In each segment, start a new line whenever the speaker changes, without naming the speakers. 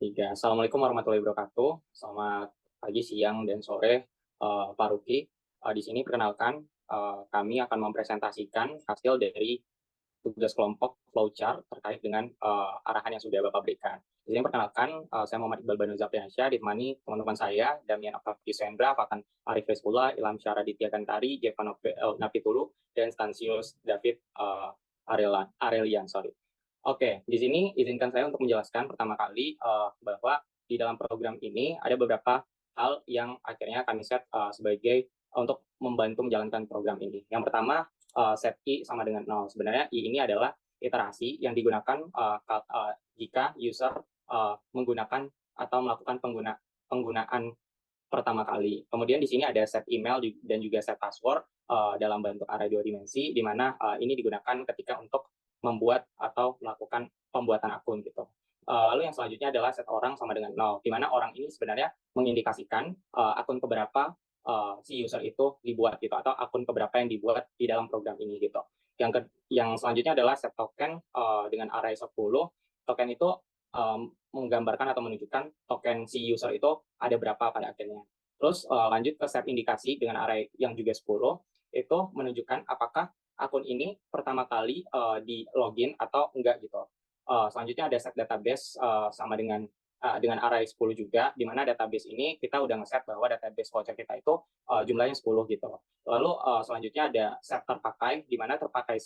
Tiga. Assalamualaikum warahmatullahi wabarakatuh. Selamat pagi, siang, dan sore, Pak Ruki. Di sini perkenalkan, kami akan mempresentasikan hasil dari tugas kelompok flowchart terkait dengan arahan yang sudah Bapak berikan. Di sini perkenalkan, saya Muhammad Iqbal Banu Zafiansyah, ditemani teman-teman saya, Damian Octavius Hendra, Fatan Arif Rizkullah, Ilham Syaraditya Gantari, Jevan Napitulu, dan Stansius David Arelian. Sorry. Oke, di sini izinkan saya untuk menjelaskan pertama kali bahwa di dalam program ini ada beberapa hal yang akhirnya kami set sebagai untuk membantu menjalankan program ini. Yang pertama, set I sama dengan 0. Sebenarnya I ini adalah iterasi yang digunakan jika user menggunakan atau melakukan penggunaan pertama kali. Kemudian di sini ada set email dan juga set password dalam bentuk array 2 dimensi, di mana ini digunakan ketika untuk membuat atau melakukan pembuatan akun gitu. Lalu yang selanjutnya adalah set orang sama dengan 0, di mana orang ini sebenarnya mengindikasikan akun keberapa si user itu dibuat gitu, atau akun keberapa yang dibuat di dalam program ini gitu. Yang selanjutnya adalah set token dengan array 10. Token itu menggambarkan atau menunjukkan token si user itu ada berapa pada akhirnya. Terus lanjut ke set indikasi dengan array yang juga 10, itu menunjukkan apakah akun ini pertama kali di login atau enggak gitu. Selanjutnya ada set database sama dengan array 10 juga, di mana database ini kita udah ngeset bahwa database voucher kita itu jumlahnya 10 gitu. Lalu selanjutnya ada set terpakai, di mana terpakai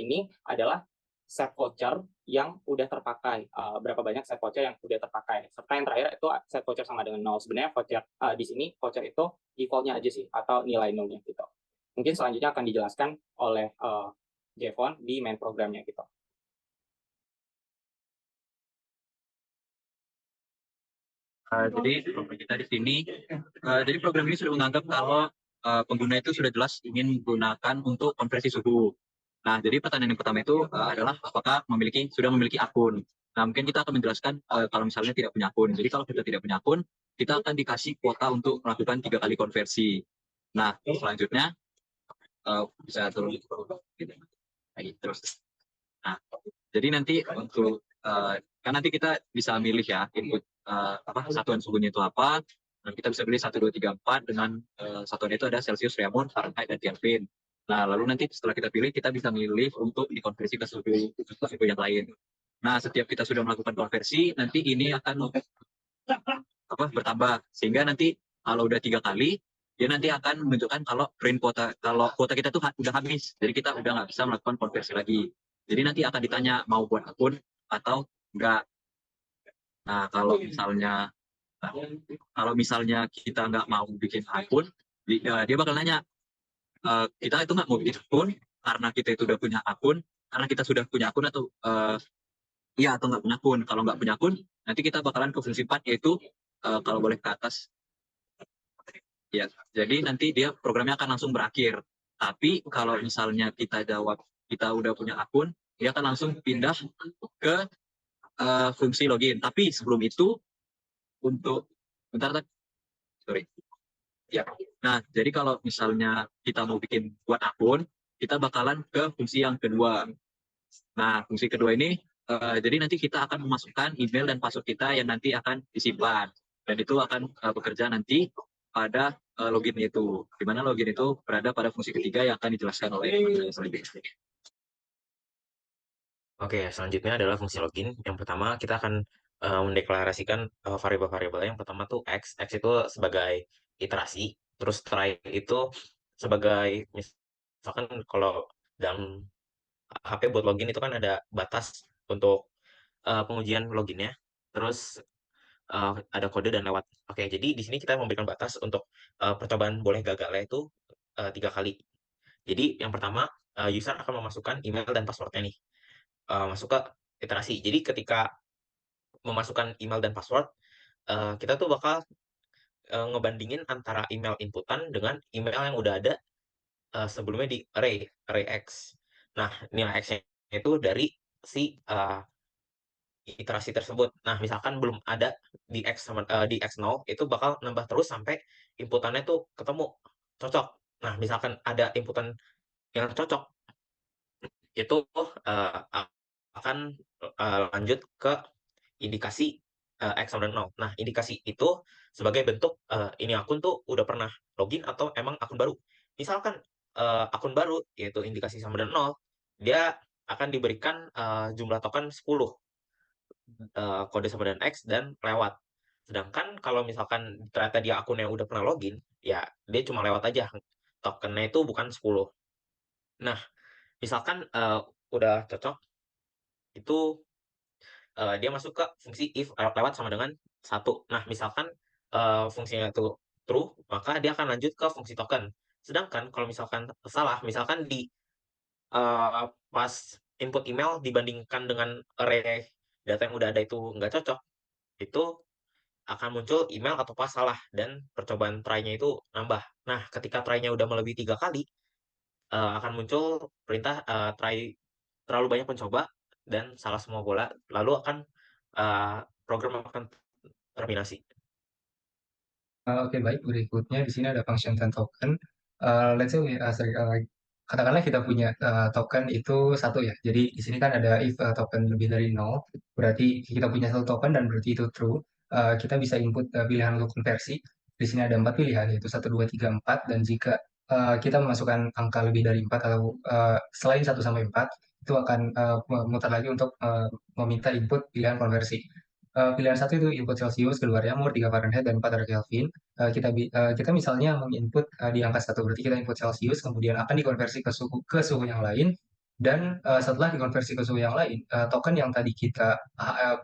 ini adalah set voucher yang udah terpakai, berapa banyak set voucher yang udah terpakai. Serta yang terakhir itu set voucher sama dengan 0. Sebenarnya voucher di sini voucher itu default-nya aja sih, atau nilai nolnya gitu. Mungkin selanjutnya akan dijelaskan oleh Jevon di main programnya gitu.
Jadi program kita di sini, jadi program ini sudah menganggap kalau pengguna itu sudah jelas ingin menggunakan untuk konversi suhu. Nah, jadi pertanyaan yang pertama itu adalah apakah sudah memiliki akun. Nah, mungkin kita akan menjelaskan kalau misalnya tidak punya akun. Jadi kalau kita tidak punya akun, kita akan dikasih kuota untuk melakukan 3 kali konversi. Nah, selanjutnya bisa turun terus. Nah, jadi nanti untuk kan nanti kita bisa milih ya input satuan suhunya itu apa, dan kita bisa pilih 1, 2, 3, 4 dengan satuan itu ada Celsius, Fahrenheit, Fahrenheit, dan Kelvin. Nah, lalu nanti setelah kita pilih, kita bisa milih untuk dikonversi ke suhu yang lain. Nah, setiap kita sudah melakukan konversi, nanti ini akan bertambah, sehingga nanti kalau udah 3 kali, dia nanti akan menunjukkan kalau kalau kuota kita tuh udah habis, jadi kita udah nggak bisa melakukan konversi lagi. Jadi nanti akan ditanya mau buat akun atau enggak. Nah, kalau misalnya kita nggak mau bikin akun, dia bakal nanya, kita itu nggak mau bikin akun karena kita itu udah punya akun, karena kita sudah punya akun atau iya atau nggak punya akun. Kalau nggak punya akun, nanti kita bakalan ke fungsi 4, yaitu kalau boleh ke atas. Ya, jadi nanti dia programnya akan langsung berakhir. Tapi kalau misalnya kita jawab kita udah punya akun, dia akan langsung pindah ke fungsi login. Tapi sebelum itu untuk sorry. Ya. Nah, jadi kalau misalnya kita mau buat akun, kita bakalan ke fungsi yang kedua. Nah, fungsi kedua ini jadi nanti kita akan memasukkan email dan password kita yang nanti akan disimpan. Dan itu akan bekerja nanti pada login itu. Di mana login itu berada pada fungsi ketiga yang akan dijelaskan oleh selanjutnya.
Oke, selanjutnya adalah fungsi login. Yang pertama kita akan mendeklarasikan variabel-variabel. Yang pertama tuh X. X itu sebagai iterasi. Terus try itu sebagai misalkan kalau dalam HP buat login itu kan ada batas untuk pengujian loginnya. Terus ada kode dan lewat. Oke, jadi di sini kita memberikan batas untuk percobaan boleh gagalnya itu 3 kali. Jadi yang pertama user akan memasukkan email dan passwordnya nih. Masuk ke iterasi. Jadi ketika memasukkan email dan password, kita tuh bakal ngebandingin antara email inputan dengan email yang udah ada sebelumnya di array X. Nah, nilai X-nya itu dari si iterasi tersebut. Nah, misalkan belum ada di X0, itu bakal nambah terus sampai inputannya tuh ketemu cocok. Nah, misalkan ada inputan yang cocok, itu akan lanjut ke indikasi X sama dengan 0. Nah, indikasi itu sebagai bentuk ini akun tuh udah pernah login atau emang akun baru. Misalkan akun baru yaitu indikasi sama dengan 0, dia akan diberikan jumlah token 10, kode sama dengan X dan lewat. Sedangkan kalau misalkan ternyata dia akun yang udah pernah login, ya dia cuma lewat aja. Tokennya itu bukan 10. Nah, misalkan udah cocok, itu dia masuk ke fungsi if lewat sama dengan 1. Nah, misalkan fungsinya itu true, maka dia akan lanjut ke fungsi token. Sedangkan kalau misalkan salah, misalkan di pas input email dibandingkan dengan array data yang udah ada itu nggak cocok, itu akan muncul email atau pas salah dan percobaan try-nya itu nambah. Nah, ketika try-nya udah melebihi 3 kali, akan muncul perintah try terlalu banyak mencoba dan salah semua bola, lalu akan program akan terminasi.
Oke, baik. Berikutnya di sini ada function dan token. Let's say katakanlah kita punya token itu 1 ya. Jadi di sini kan ada if token lebih dari 0, berarti kita punya 1 token dan berarti itu true. Kita bisa input pilihan untuk konversi. Di sini ada 4 pilihan, yaitu 1, 2, 3, 4. Dan jika kita memasukkan angka lebih dari 4 atau selain 1 sampai 4, itu akan memutar lagi untuk meminta input pilihan konversi. Pilihan 1 itu input Celsius, kedua Fahrenheit, 3 Fahrenheit, dan 4 Kelvin. Kita misalnya menginput di angka 1, berarti kita input Celsius, kemudian akan dikonversi ke suhu yang lain, dan setelah dikonversi ke suhu yang lain, token yang tadi kita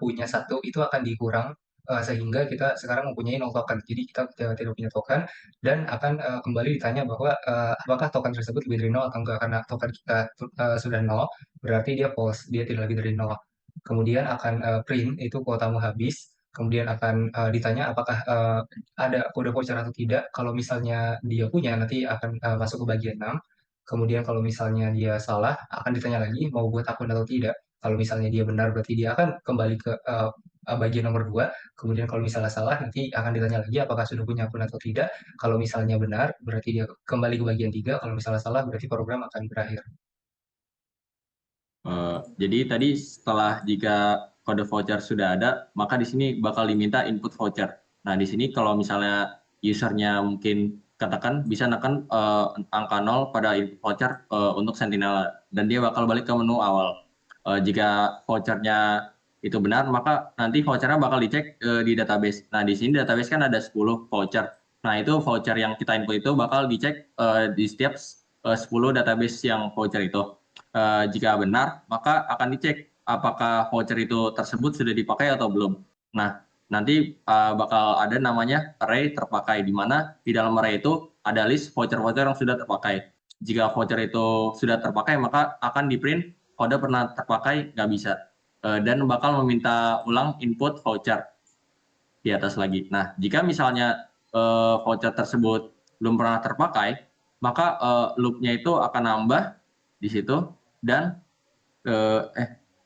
punya 1 itu akan dikurang, sehingga kita sekarang mempunyai 0 token. Jadi kita tidak punya token, dan akan kembali ditanya bahwa apakah token tersebut lebih dari 0 atau enggak. Karena token kita sudah 0, berarti dia false, dia tidak lebih dari 0. Kemudian akan print itu kuotamu habis, kemudian akan ditanya apakah ada kode voucher atau tidak. Kalau misalnya dia punya, nanti akan masuk ke bagian 6. Kemudian kalau misalnya dia salah, akan ditanya lagi mau buat akun atau tidak. Kalau misalnya dia benar, berarti dia akan kembali ke bagian nomor 2. Kemudian kalau misalnya salah, nanti akan ditanya lagi apakah sudah punya akun atau tidak. Kalau misalnya benar, berarti dia kembali ke bagian 3. Kalau misalnya salah, berarti program akan berakhir.
Jadi tadi setelah jika kode voucher sudah ada, maka di sini bakal diminta input voucher. Nah, di sini kalau misalnya usernya mungkin katakan bisa nekan angka 0 pada input voucher untuk Sentinel, dan dia bakal balik ke menu awal. Jika vouchernya itu benar, maka nanti vouchernya bakal dicek di database. Nah, di sini database kan ada 10 voucher. Nah, itu voucher yang kita input itu bakal dicek di setiap 10 database yang voucher itu. Jika benar, maka akan dicek apakah voucher itu tersebut sudah dipakai atau belum. Nah, nanti bakal ada namanya array terpakai, di mana di dalam array itu ada list voucher-voucher yang sudah terpakai. Jika voucher itu sudah terpakai, maka akan di-print kode pernah terpakai, nggak bisa. Dan bakal meminta ulang input voucher di atas lagi. Nah, jika misalnya voucher tersebut belum pernah terpakai, maka loop-nya itu akan nambah di situ, dan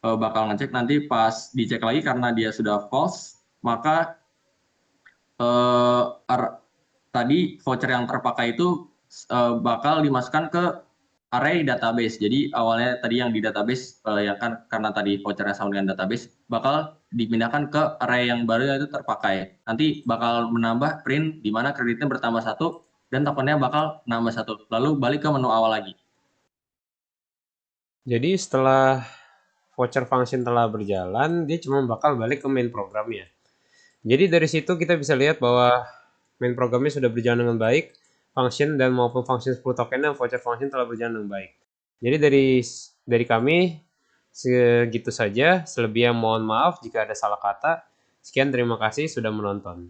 bakal ngecek nanti pas dicek lagi karena dia sudah false, maka tadi voucher yang terpakai itu bakal dimasukkan ke array database. Jadi awalnya tadi yang di database yang kan karena tadi vouchernya sama dengan database, bakal dipindahkan ke array yang baru yaitu terpakai. Nanti bakal menambah print di mana kreditnya bertambah 1 dan tokennya bakal nambah 1. Lalu balik ke menu awal lagi.
Jadi setelah voucher function telah berjalan, dia cuma bakal balik ke main programnya. Jadi dari situ kita bisa lihat bahwa main programnya sudah berjalan dengan baik, function dan maupun function 10 token dan voucher function telah berjalan dengan baik. Jadi dari kami segitu saja. Selebihnya mohon maaf jika ada salah kata. Sekian, terima kasih sudah menonton.